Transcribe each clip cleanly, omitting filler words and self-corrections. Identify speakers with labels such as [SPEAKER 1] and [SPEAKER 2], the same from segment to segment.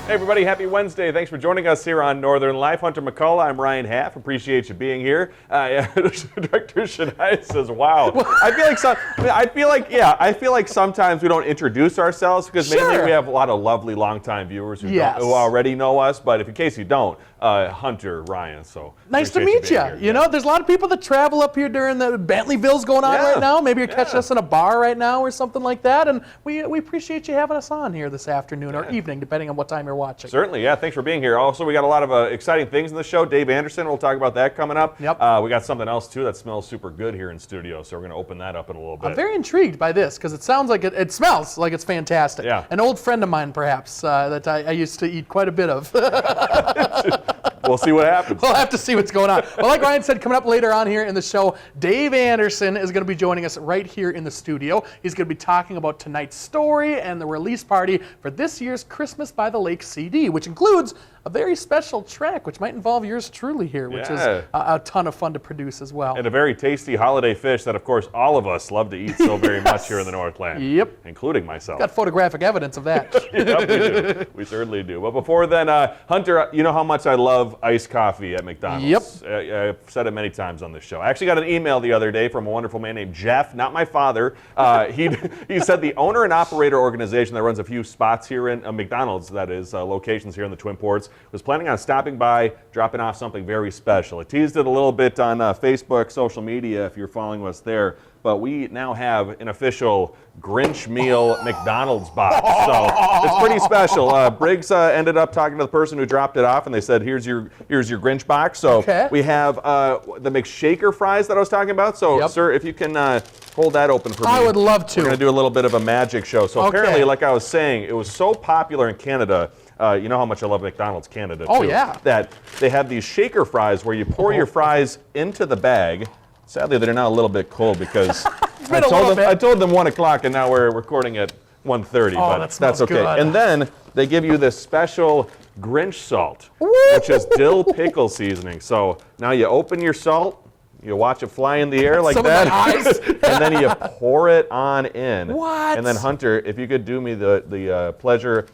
[SPEAKER 1] Hey everybody, happy Wednesday. Thanks for joining us here on Northern Life. Hunter McCullough, I'm Ryan Half. Appreciate you being here. Director Shania says, wow. I feel like sometimes we don't introduce ourselves because mainly we have a lot of lovely longtime viewers who already know us, but in case you don't, Hunter, Ryan, so.
[SPEAKER 2] Nice to meet you. You know, there's a lot of people that travel up here during the Bentleyville's going on right now. Maybe you're catching us in a bar right now or something like that, and we appreciate you having us on here this afternoon or evening, depending on what time you're watching.
[SPEAKER 1] Certainly, yeah. Thanks for being here. Also, we got a lot of exciting things in the show. Dave Anderson, we'll talk about that coming up.
[SPEAKER 2] Yep.
[SPEAKER 1] We got something else, too, that smells super good here in studio, so we're going to open that up in a little bit.
[SPEAKER 2] I'm very intrigued by this because it sounds like it smells like it's fantastic.
[SPEAKER 1] Yeah.
[SPEAKER 2] An old friend of mine, perhaps, that I used to eat quite a bit of.
[SPEAKER 1] We'll see what happens.
[SPEAKER 2] We'll have to see what's going on. Well, like Ryan said, coming up later on here in the show, Dave Anderson is going to be joining us right here in the studio. He's going to be talking about tonight's story and the release party for this year's Christmas by the Lake CD, which includes a very special track, which might involve yours truly here, which is a ton of fun to produce as well.
[SPEAKER 1] And a very tasty holiday fish that, of course, all of us love to eat so very much here in the Northland.
[SPEAKER 2] Yep.
[SPEAKER 1] Including myself.
[SPEAKER 2] Got photographic evidence of that.
[SPEAKER 1] Yep, we do. We certainly do. But before then, Hunter, you know how much I love iced coffee at McDonald's.
[SPEAKER 2] Yep.
[SPEAKER 1] I've said it many times on this show. I actually got an email the other day from a wonderful man named Jeff, not my father. He said the owner and operator organization that runs a few spots here in McDonald's, that is, locations here in the Twin Ports, was planning on stopping by, dropping off something very special. I teased it a little bit on Facebook, social media, if you're following us there. But we now have an official Grinch meal McDonald's box. So it's pretty special. Briggs ended up talking to the person who dropped it off, and they said, here's your Grinch box. So we have the McShaker fries that I was talking about. So, sir, if you can hold that open for me.
[SPEAKER 2] I would love to.
[SPEAKER 1] We're going to do a little bit of a magic show. So apparently, like I was saying, it was so popular in Canada. You know how much I love McDonald's Canada, too.
[SPEAKER 2] Oh, yeah.
[SPEAKER 1] That they have these shaker fries where you pour your fries into the bag. Sadly, they're now a little bit cold because I told them 1 o'clock, and now we're recording at 1:30.
[SPEAKER 2] Oh,
[SPEAKER 1] but that's okay.
[SPEAKER 2] good.
[SPEAKER 1] And then they give you this special Grinch salt, which is dill pickle seasoning. So now you open your salt, you watch it fly in the air like that, and then you pour it on in.
[SPEAKER 2] What?
[SPEAKER 1] And then Hunter, if you could do me the pleasure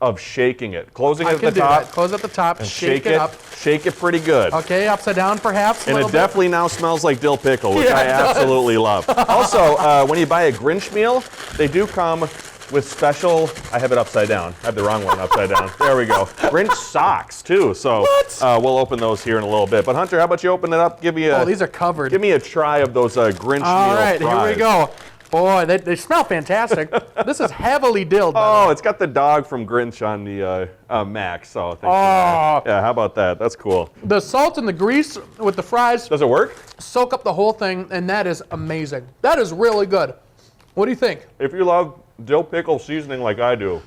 [SPEAKER 1] of shaking it. Closing it at the top.
[SPEAKER 2] Close at the top,
[SPEAKER 1] and
[SPEAKER 2] shake it up.
[SPEAKER 1] Shake it pretty good.
[SPEAKER 2] Okay, upside down perhaps.
[SPEAKER 1] And it definitely now smells like dill pickle, which I absolutely love. Also, when you buy a Grinch meal, they do come with special, I have it upside down. I have the wrong one upside down. There we go. Grinch socks, too. So we'll open those here in a little bit. But Hunter, how about you open it up? Give me a,
[SPEAKER 2] these are covered.
[SPEAKER 1] Give me a try of those Grinch meal
[SPEAKER 2] All right,
[SPEAKER 1] fries.
[SPEAKER 2] here we go. Boy, they smell fantastic. This is heavily dilled.
[SPEAKER 1] Oh, it's got the dog from Grinch on the Mac. So thanks for that. Yeah, how about that? That's cool.
[SPEAKER 2] The salt and the grease with the fries.
[SPEAKER 1] Does it work?
[SPEAKER 2] Soak up the whole thing, and that is amazing. That is really good. What do you think?
[SPEAKER 1] If you love dill pickle seasoning like I do,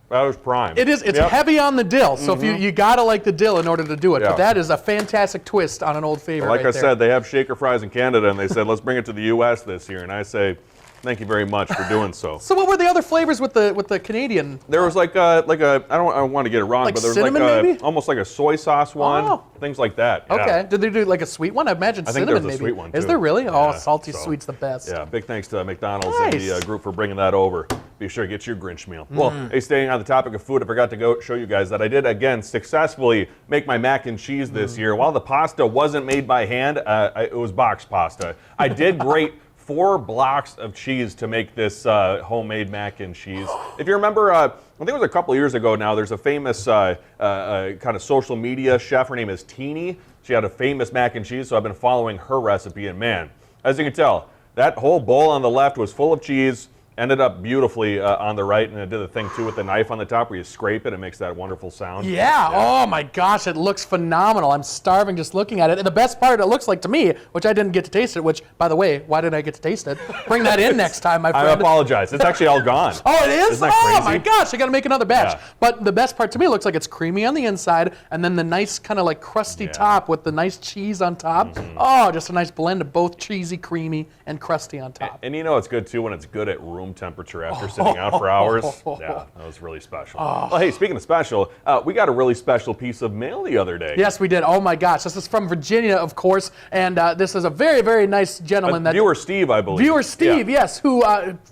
[SPEAKER 1] that was prime.
[SPEAKER 2] It is. It's heavy on the dill, so if you gotta like the dill in order to do it.
[SPEAKER 1] Yeah.
[SPEAKER 2] But that is a fantastic twist on an old favorite.
[SPEAKER 1] Like I said, they have shaker fries in Canada, and they said let's bring it to the U.S. this year, and I say, thank you very much for doing so.
[SPEAKER 2] So what were the other flavors with the Canadian?
[SPEAKER 1] There was like a I don't want to get it wrong, but there was
[SPEAKER 2] cinnamon,
[SPEAKER 1] like almost like a soy sauce one, things like that. Yeah.
[SPEAKER 2] Okay. Did they do like a sweet one? I imagine cinnamon
[SPEAKER 1] there's a
[SPEAKER 2] maybe.
[SPEAKER 1] sweet one too.
[SPEAKER 2] Is there really?
[SPEAKER 1] Yeah,
[SPEAKER 2] Oh, salty sweet's the best.
[SPEAKER 1] Yeah. Big thanks to McDonald's and the group for bringing that over. Be sure to get your Grinch meal. Well, hey, staying on the topic of food, I forgot to go show you guys that I did again successfully make my mac and cheese this year. While the pasta wasn't made by hand, it was box pasta. I did grate 4 blocks of cheese to make this homemade mac and cheese. If you remember, I think it was a couple years ago now, there's a famous kind of social media chef. Her name is Teeny. She had a famous mac and cheese, so I've been following her recipe, and man, as you can tell, that whole bowl on the left was full of cheese, ended up beautifully on the right, and it did the thing too with the knife on the top where you scrape it, it makes that wonderful sound.
[SPEAKER 2] Yeah, oh my gosh, it looks phenomenal. I'm starving just looking at it. And the best part, it looks like to me, which I didn't get to taste it, which, by the way, why didn't I get to taste it? Bring that in next time, my friend.
[SPEAKER 1] I apologize. It's actually all gone.
[SPEAKER 2] Oh, it is?
[SPEAKER 1] Isn't that crazy?
[SPEAKER 2] Oh my gosh, I gotta make another batch.
[SPEAKER 1] Yeah.
[SPEAKER 2] But the best part to me, it looks like it's creamy on the inside, and then the nice kind of like crusty top with the nice cheese on top. Oh, just a nice blend of both cheesy, creamy, and crusty on top.
[SPEAKER 1] And you know it's good too when it's good at room room temperature after sitting out for hours. Yeah, that was really special. Well, hey, speaking of special, we got a really special piece of mail the other day.
[SPEAKER 2] Yes, we did. Oh my gosh, this is from Virginia, of course, and this is a very, very nice gentleman.
[SPEAKER 1] Viewer Steve, I believe.
[SPEAKER 2] Viewer Steve, yes, who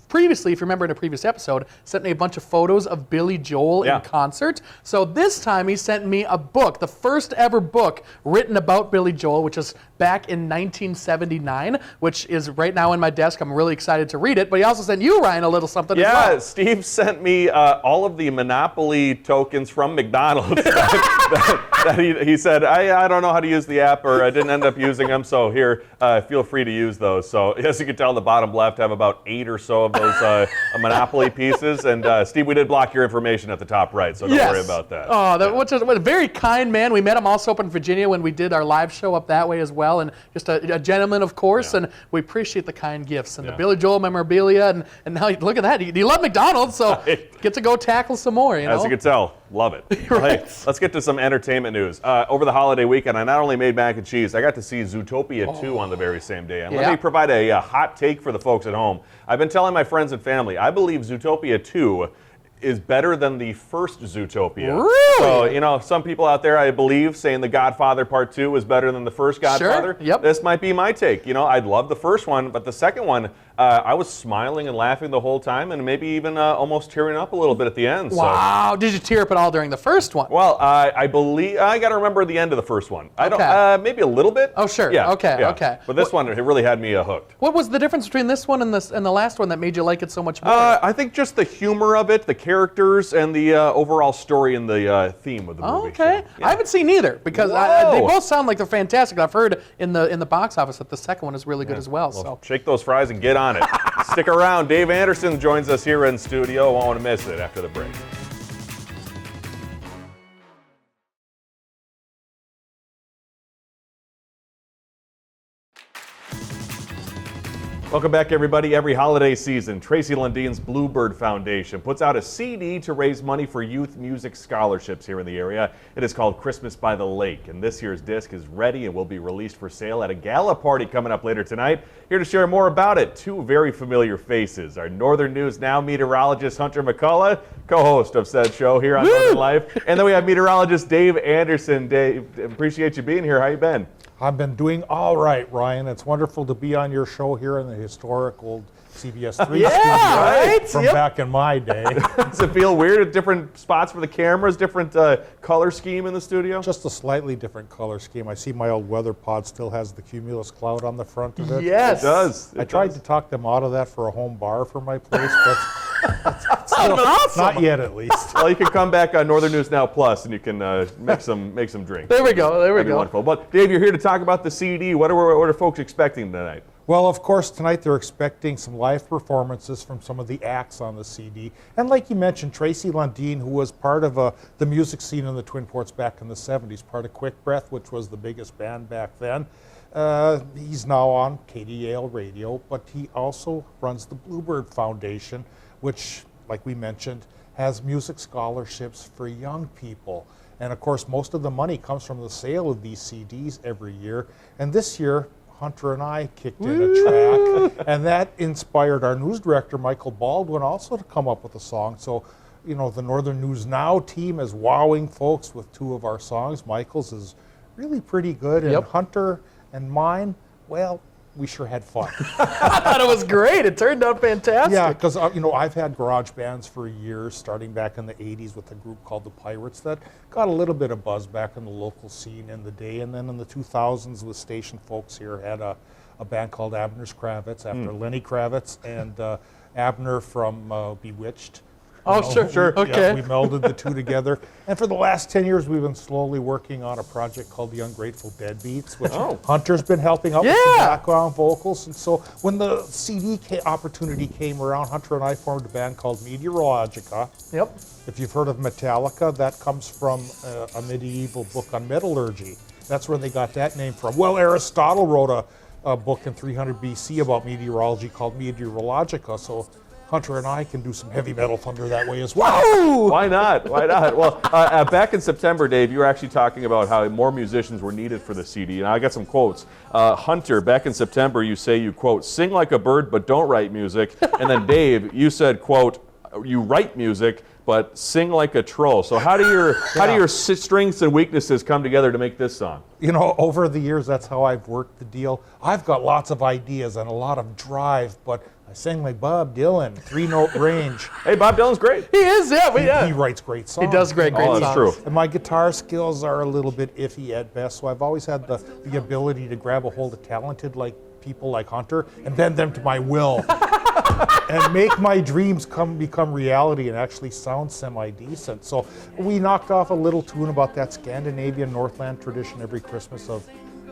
[SPEAKER 2] previously, if you remember in a previous episode, sent me a bunch of photos of Billy Joel in concert. So this time he sent me a book, the first ever book written about Billy Joel, which is back in 1979, which is right now in my desk. I'm really excited to read it. But he also sent you, Ryan, a little something as well.
[SPEAKER 1] Yeah, Steve sent me all of the Monopoly tokens from McDonald's that he said, I don't know how to use the app, or I didn't end up using them, so here, feel free to use those. So as you can tell, the bottom left have about 8 or so of those Monopoly pieces. And Steve, we did block your information at the top right, so don't worry about that.
[SPEAKER 2] Oh, which is a very kind man. We met him also up in Virginia when we did our live show up that way as well. And just a gentleman, of course, and we appreciate the kind gifts and the Billy Joel memorabilia. And now look at that. You love McDonald's, so get to go tackle some more.
[SPEAKER 1] As you can tell, love it. Well, hey, let's get to some entertainment news. Over the holiday weekend, I not only made mac and cheese, I got to see Zootopia 2 on the very same day. And let me provide a hot take for the folks at home. I've been telling my friends and family, I believe Zootopia 2 is better than the first Zootopia.
[SPEAKER 2] Really?
[SPEAKER 1] So, you know, some people out there, I believe, saying The Godfather Part 2 was better than the first Godfather.
[SPEAKER 2] Sure. Yep.
[SPEAKER 1] This might be my take. You know, I'd love the first one, but the second one, I was smiling and laughing the whole time, and maybe even almost tearing up a little bit at the end.
[SPEAKER 2] Wow. So. Did you tear up at all during the first one?
[SPEAKER 1] Well, I believe, I got to remember the end of the first one. I don't, maybe a little bit.
[SPEAKER 2] Oh, sure.
[SPEAKER 1] Yeah.
[SPEAKER 2] Okay.
[SPEAKER 1] Yeah.
[SPEAKER 2] Okay.
[SPEAKER 1] But this one, it really had me hooked.
[SPEAKER 2] What was the difference between this one and the last one that made you like it so much more?
[SPEAKER 1] I think just the humor of it, the characters, and the overall story and the theme of the movie.
[SPEAKER 2] Okay.
[SPEAKER 1] So, yeah.
[SPEAKER 2] I haven't seen either because they both sound like they're fantastic. I've heard in the box office that the second one is really good as well. So
[SPEAKER 1] shake those fries and get on it. Stick around. Dave Anderson joins us here in studio. Won't want to miss it after the break. Welcome back, everybody. Every holiday season, Tracy Lundeen's Bluebird Foundation puts out a CD to raise money for youth music scholarships here in the area. It is called Christmas by the Lake, and this year's disc is ready and will be released for sale at a gala party coming up later tonight. Here to share more about it, two very familiar faces. Our Northern News Now meteorologist Hunter McCullough, co-host of said show here on Northern Life. And then we have meteorologist Dave Anderson. Dave, appreciate you being here. How you been?
[SPEAKER 3] I've been doing all right, Ryan. It's wonderful to be on your show here in the historic old CBS 3 studio from back in my day.
[SPEAKER 1] Does it feel weird? Different spots for the cameras, different color scheme in the studio?
[SPEAKER 3] Just a slightly different color scheme. I see my old weather pod still has the cumulus cloud on the front of it.
[SPEAKER 2] Yes.
[SPEAKER 1] It does.
[SPEAKER 3] I tried to talk them out of that for a home bar for my place, but
[SPEAKER 2] awesome.
[SPEAKER 3] Not yet at least.
[SPEAKER 1] Well, you can come back on Northern News Now Plus and you can make some drinks.
[SPEAKER 2] There we go. There we
[SPEAKER 1] That'd be
[SPEAKER 2] go.
[SPEAKER 1] wonderful. But Dave, you're here to talk about the CD. What are folks expecting tonight?
[SPEAKER 3] Well, of course, tonight they're expecting some live performances from some of the acts on the CD. And like you mentioned, Tracy Lundeen, who was part of the music scene in the Twin Ports back in the 70s, part of Quick Breath, which was the biggest band back then. He's now on KDAL Radio, but he also runs the Bluebird Foundation, which, like we mentioned, has music scholarships for young people. And of course, most of the money comes from the sale of these CDs every year. And this year, Hunter and I kicked in a track, and that inspired our news director, Michael Baldwin, also to come up with a song. So, you know, the Northern News Now team is wowing folks with two of our songs. Michael's is really pretty good, and Hunter and mine, well, we sure had fun.
[SPEAKER 2] I thought it was great. It turned out fantastic.
[SPEAKER 3] Yeah, because you know, I've had garage bands for years, starting back in the 80s with a group called the Pirates that got a little bit of buzz back in the local scene in the day. And then in the 2000s with station folks here had a band called Abner's Kravitz after Lenny Kravitz, and Abner from Bewitched.
[SPEAKER 2] Oh, sure. Okay.
[SPEAKER 3] Yeah, we melded the two together. And for the last 10 years, we've been slowly working on a project called The Ungrateful Deadbeats, which Hunter's been helping out with some background vocals. And so when the CD opportunity came around, Hunter and I formed a band called Meteorologica.
[SPEAKER 2] Yep.
[SPEAKER 3] If you've heard of Metallica, that comes from a medieval book on metallurgy. That's where they got that name from. Well, Aristotle wrote a book in 300 BC about meteorology called Meteorologica. So Hunter and I can do some heavy metal thunder that way as well.
[SPEAKER 2] Ooh!
[SPEAKER 1] Why not? Why not? Well, back in September, Dave, you were actually talking about how more musicians were needed for the CD, and I got some quotes. Hunter, back in September, you say you, quote, sing like a bird but don't write music. And then Dave, you said, quote, you write music but sing like a troll. So how do your strengths and weaknesses come together to make this song?
[SPEAKER 3] You know, over the years, that's how I've worked the deal. I've got lots of ideas and a lot of drive, but I sing like Bob Dylan, 3-note range.
[SPEAKER 1] Hey, Bob Dylan's great.
[SPEAKER 2] He is, yeah.
[SPEAKER 3] He writes great songs.
[SPEAKER 2] He does great
[SPEAKER 1] Oh,
[SPEAKER 2] songs.
[SPEAKER 1] that's true.
[SPEAKER 3] And my guitar skills are a little bit iffy at best, so I've always had the ability to grab a hold of talented people like Hunter and bend them to my will. And make my dreams become reality and actually sound semi-decent. So we knocked off a little tune about that Scandinavian Northland tradition every Christmas of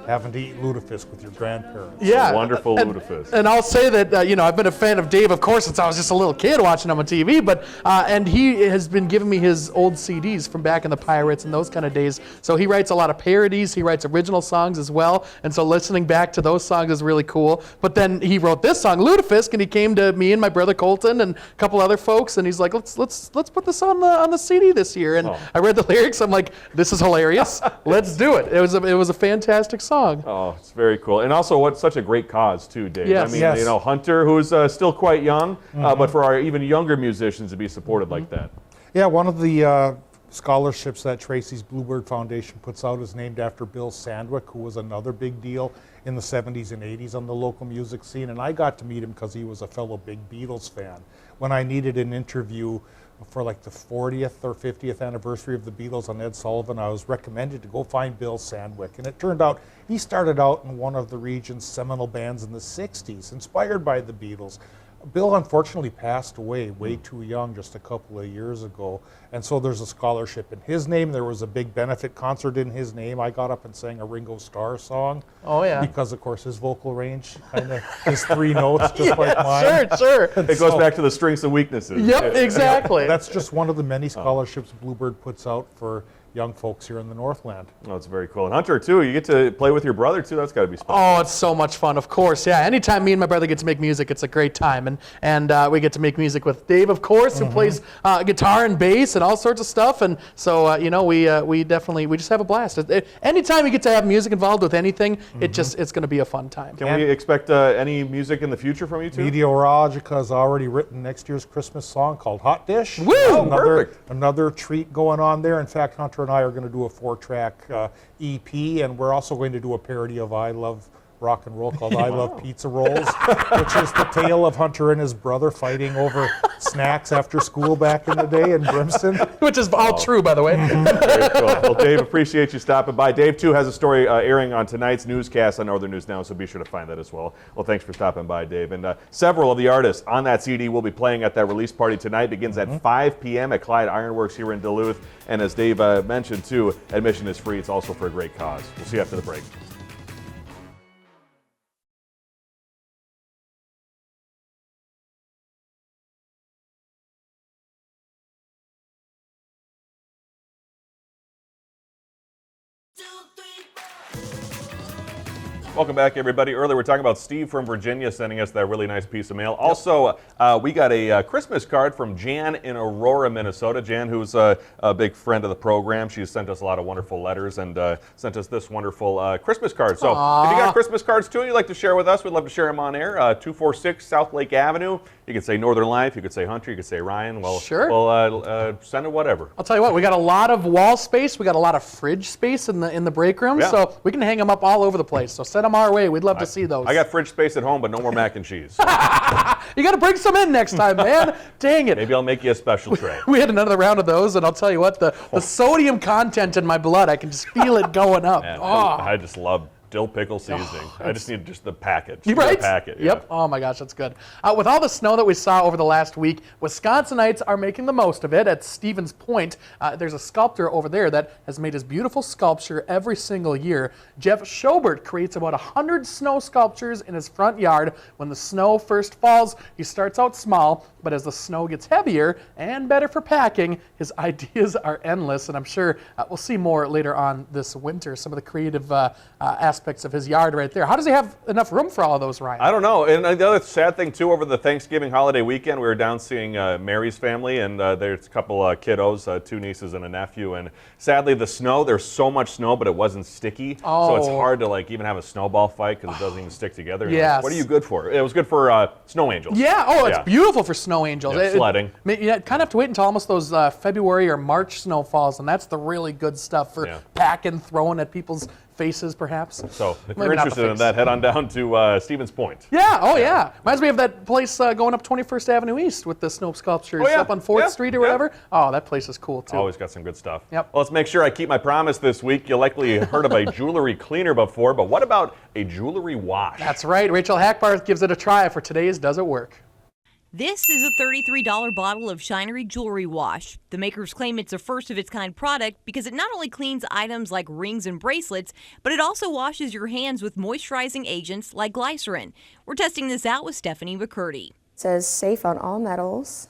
[SPEAKER 3] having to eat lutefisk with your grandparents.
[SPEAKER 2] Yeah.
[SPEAKER 1] Wonderful lutefisk.
[SPEAKER 2] And I'll say that, I've been a fan of Dave, of course, since I was just a little kid watching him on TV, but and he has been giving me his old CDs from back in the Pirates and those kind of days. So he writes a lot of parodies, he writes original songs as well, and so listening back to those songs is really cool. But then he wrote this song, Lutefisk, and he came to me and my brother Colton and a couple other folks, and he's like, let's put this on the CD this year. And I read the lyrics, I'm like, this is hilarious. Let's do it. It was a fantastic song.
[SPEAKER 1] Oh, it's very cool. And also, such a great cause, too, Dave.
[SPEAKER 2] Yes.
[SPEAKER 1] I mean,
[SPEAKER 3] Yes.
[SPEAKER 1] Hunter, who's still quite young, but for our even younger musicians to be supported like that.
[SPEAKER 3] Yeah, one of the scholarships that Tracy's Bluebird Foundation puts out is named after Bill Sandwick, who was another big deal in the 70s and 80s on the local music scene. And I got to meet him because he was a fellow big Beatles fan. When I needed an interview for like the 40th or 50th anniversary of the Beatles on Ed Sullivan, I was recommended to go find Bill Sandwick. And it turned out he started out in one of the region's seminal bands in the 60s, inspired by the Beatles. Bill unfortunately passed away way too young just a couple of years ago, and so there's a scholarship in his name. There was a big benefit concert in his name. I got up and sang a Ringo Starr song.
[SPEAKER 2] Oh, yeah.
[SPEAKER 3] Because of course his vocal range kind of is 3 notes just like mine.
[SPEAKER 2] Sure.
[SPEAKER 1] It goes back to the strengths and weaknesses.
[SPEAKER 2] Yep, exactly.
[SPEAKER 3] That's just one of the many scholarships Bluebird puts out for young folks here in the Northland.
[SPEAKER 1] Oh, it's very cool. And Hunter, too, you get to play with your brother, too. That's got to be special.
[SPEAKER 2] Oh, it's so much fun, of course. Yeah, anytime me and my brother get to make music, it's a great time. And we get to make music with Dave, of course, who plays guitar and bass and all sorts of stuff. And so, we just have a blast. Anytime you get to have music involved with anything, it's going to be a fun time.
[SPEAKER 1] Can we expect any music in the future from you two?
[SPEAKER 3] Meteorologica has already written next year's Christmas song called Hot Dish.
[SPEAKER 2] Woo!
[SPEAKER 1] Perfect.
[SPEAKER 3] Another treat going on there. In fact, Hunter and I are going to do a 4-track EP, and we're also going to do a parody of I Love Rock and Roll called I Love Pizza Rolls, which is the tale of Hunter and his brother fighting over snacks after school back in the day in Brimston.
[SPEAKER 2] Which is all true, by the way.
[SPEAKER 1] Very cool. Well, Dave, appreciate you stopping by. Dave, too, has a story airing on tonight's newscast on Northern News Now, so be sure to find that as well. Well, thanks for stopping by, Dave. And several of the artists on that CD will be playing at that release party tonight. Begins at 5 p.m. at Clyde Ironworks here in Duluth. And as Dave mentioned, too, admission is free. It's also for a great cause. We'll see you after the break. Welcome back, everybody. Earlier, we were talking about Steve from Virginia sending us that really nice piece of mail. Also, we got a Christmas card from Jan in Aurora, Minnesota. Jan, who's a big friend of the program, she's sent us a lot of wonderful letters and sent us this wonderful Christmas card. So, if you got Christmas cards too, you'd like to share with us, we'd love to share them on air. 246 South Lake Avenue. You could say Northern Life, you could say Hunter, you could say Ryan. Well,
[SPEAKER 2] Sure.
[SPEAKER 1] We'll send it whatever.
[SPEAKER 2] I'll tell you what, we got a lot of wall space, we got a lot of fridge space in the break room,
[SPEAKER 1] Yeah.
[SPEAKER 2] so we can hang them up all over the place. So send them our way. We'd love to see those.
[SPEAKER 1] I got fridge space at home, but no more mac and cheese.
[SPEAKER 2] You got to bring some in next time, man. Dang it.
[SPEAKER 1] Maybe I'll make you a special tray.
[SPEAKER 2] We had another round of those, and I'll tell you what, the sodium content in my blood, I can just feel it going up.
[SPEAKER 1] Man,
[SPEAKER 2] Oh.
[SPEAKER 1] I just love dill pickle seasoning. I just need just the packet.
[SPEAKER 2] You
[SPEAKER 1] Just the
[SPEAKER 2] right?
[SPEAKER 1] packet. Yeah.
[SPEAKER 2] Yep. Oh my gosh, that's good. With all the snow that we saw over the last week, Wisconsinites are making the most of it. At Stevens Point, there's a sculptor over there that has made his beautiful sculpture every single year. Jeff Schobert creates about 100 snow sculptures in his front yard. When the snow first falls, he starts out small, but as the snow gets heavier and better for packing, his ideas are endless. And I'm sure we'll see more later on this winter, some of the creative aspects aspects of his yard right there. How does he have enough room for all of those, Ryan?
[SPEAKER 1] I don't know. And the other sad thing, too, over the Thanksgiving holiday weekend, we were down seeing Mary's family, and there's a couple kiddos, 2 nieces and a nephew. And sadly, the snow, there's so much snow, but it wasn't sticky. So it's hard to like even have a snowball fight because it doesn't even stick together.
[SPEAKER 2] Yes.
[SPEAKER 1] What are you good for? It was good for snow angels.
[SPEAKER 2] Yeah, it's beautiful for snow angels.
[SPEAKER 1] Yeah, sledding.
[SPEAKER 2] You kind of have to wait until almost those February or March snowfalls, and that's the really good stuff for packing, throwing at people's faces, perhaps.
[SPEAKER 1] So if
[SPEAKER 2] Maybe
[SPEAKER 1] you're
[SPEAKER 2] not the
[SPEAKER 1] interested in
[SPEAKER 2] face.
[SPEAKER 1] that, head on down to Stevens Point.
[SPEAKER 2] Yeah, yeah. Reminds me of that place going up 21st Avenue East with the snow sculptures up on 4th Street or whatever. Oh, that place is cool, too.
[SPEAKER 1] Always got some good stuff.
[SPEAKER 2] Yep.
[SPEAKER 1] Well, let's make sure I keep my promise this week. You likely heard of a jewelry cleaner before, but what about a jewelry wash?
[SPEAKER 2] That's right. Rachel Hackbarth gives it a try for today's Does It Work?
[SPEAKER 4] This is a $33 bottle of Shinery Jewelry Wash. The makers claim it's a first-of-its-kind product because it not only cleans items like rings and bracelets, but it also washes your hands with moisturizing agents like glycerin. We're testing this out with Stephanie McCurdy.
[SPEAKER 5] It says safe on all metals,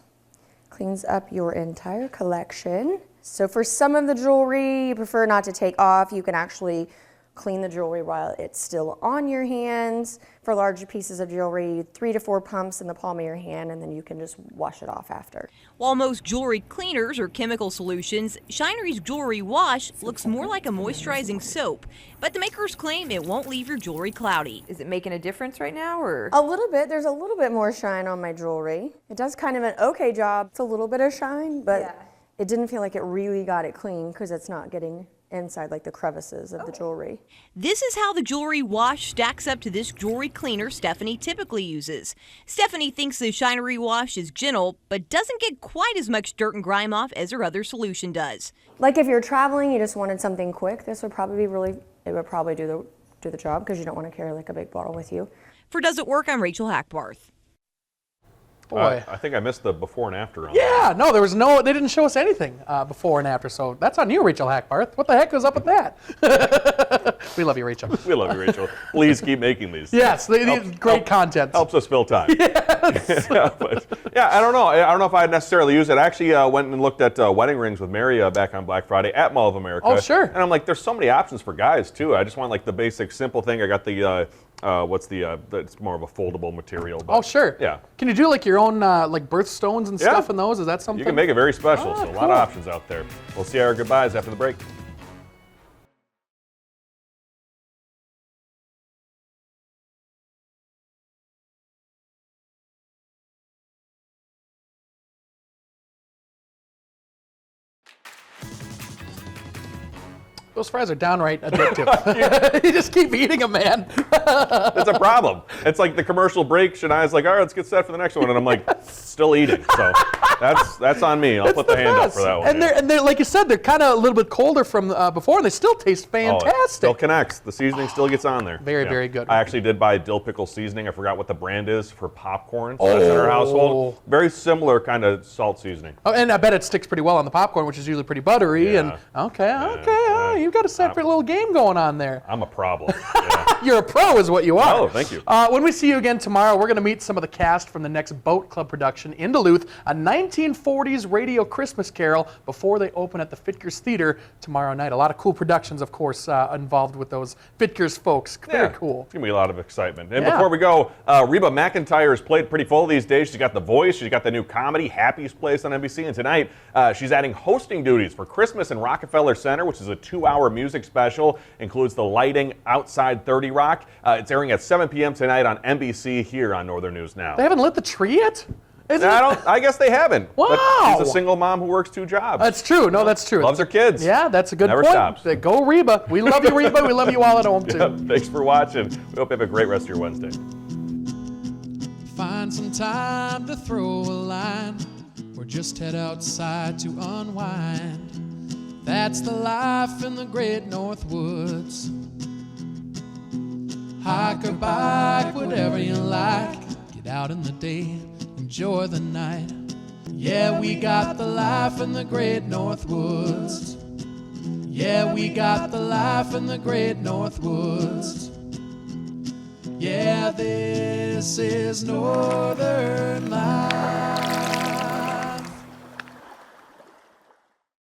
[SPEAKER 5] cleans up your entire collection. So for some of the jewelry you prefer not to take off, you can actually clean the jewelry while it's still on your hands. For larger pieces of jewelry, 3 to 4 pumps in the palm of your hand, and then you can just wash it off after.
[SPEAKER 4] While most jewelry cleaners are chemical solutions, Shinery's Jewelry Wash looks more like a moisturizing soap. But the makers claim it won't leave your jewelry cloudy.
[SPEAKER 6] Is it making a difference right now, or?
[SPEAKER 5] A little bit. There's a little bit more shine on my jewelry. It does kind of an okay job. It's a little bit of shine, but it didn't feel like it really got it clean because it's not getting inside like the crevices of the jewelry.
[SPEAKER 4] This is how the Jewelry Wash stacks up to this jewelry cleaner Stephanie typically uses. Stephanie thinks the Shinery Wash is gentle, but doesn't get quite as much dirt and grime off as her other solution does.
[SPEAKER 5] Like if you're traveling, you just wanted something quick, this would probably do the job because you don't want to carry like a big bottle with you.
[SPEAKER 4] For Does It Work, I'm Rachel Hackbarth.
[SPEAKER 2] Boy.
[SPEAKER 1] I think I missed the before and after on
[SPEAKER 2] Yeah, no, they didn't show us anything before and after, so that's on you, Rachel Hackbarth. What the heck was up with that? We love you, Rachel.
[SPEAKER 1] We love you, Rachel. Please keep making these.
[SPEAKER 2] Yes, great content.
[SPEAKER 1] Helps us fill time. Yes. I don't know. I don't know if I'd necessarily use it. I actually went and looked at wedding rings with Mary back on Black Friday at Mall of America.
[SPEAKER 2] Oh, sure.
[SPEAKER 1] And I'm like, there's so many options for guys, too. I just want like the basic, simple thing. I got the, it's more of a foldable material. But,
[SPEAKER 2] oh, sure.
[SPEAKER 1] Yeah.
[SPEAKER 2] Can you do like your own like birthstones and stuff in those? Is that something?
[SPEAKER 1] You can make it very special,
[SPEAKER 2] Oh,
[SPEAKER 1] so a lot of options out there. We'll see our goodbyes after the break.
[SPEAKER 2] Those fries are downright addictive. You just keep eating them, man.
[SPEAKER 1] It's a problem. It's like the commercial break. Shania's like, all right, let's get set for the next one. And I'm like, still eating. So that's on me. I'll put the hand up for that one.
[SPEAKER 2] And they're like you said, they're kind of a little bit colder from before, and they still taste fantastic.
[SPEAKER 1] Oh, it still connects. The seasoning still gets on there.
[SPEAKER 2] Very, very good.
[SPEAKER 1] I actually did buy dill pickle seasoning. I forgot what the brand is for popcorn. So that's in our household. Very similar kind of salt seasoning.
[SPEAKER 2] Oh, and I bet it sticks pretty well on the popcorn, which is usually pretty buttery.
[SPEAKER 1] Yeah.
[SPEAKER 2] And you've got a separate little game going on there.
[SPEAKER 1] I'm a problem. Yeah.
[SPEAKER 2] You're a pro is what you are.
[SPEAKER 1] Oh, thank you.
[SPEAKER 2] When we see you again tomorrow, we're going to meet some of the cast from the next Boat Club production in Duluth, a 1940s radio Christmas carol before they open at the Fitkers Theater tomorrow night. A lot of cool productions, of course, involved with those Fitkers folks. Very cool.
[SPEAKER 1] It's going to be a lot of excitement. And before we go, Reba McEntire has played pretty full these days. She's got The Voice. She's got the new comedy, Happy's Place on NBC. And tonight, she's adding hosting duties for Christmas in Rockefeller Center, which is a 2-hour music special. Includes the lighting outside 30 Rock. It's airing at 7 p.m. tonight on NBC here on Northern News Now.
[SPEAKER 2] They haven't lit the tree yet?
[SPEAKER 1] I guess they haven't.
[SPEAKER 2] Wow.
[SPEAKER 1] But she's a single mom who works 2 jobs.
[SPEAKER 2] That's true. No, that's true.
[SPEAKER 1] Loves her kids.
[SPEAKER 2] Yeah, that's a good
[SPEAKER 1] Never
[SPEAKER 2] point.
[SPEAKER 1] stops.
[SPEAKER 2] Go Reba. We love you, Reba. We love you all at home, too.
[SPEAKER 1] Yep. Thanks for watching. We hope you have a great rest of your Wednesday.
[SPEAKER 7] Find some time to throw a line or just head outside to unwind. That's the life in the great North Woods. Hike or bike, whatever you like. Get out in the day, enjoy the night. Yeah, we got the life in the great North Woods. Yeah, we got the life in the great North Woods. Yeah, this is Northern Life.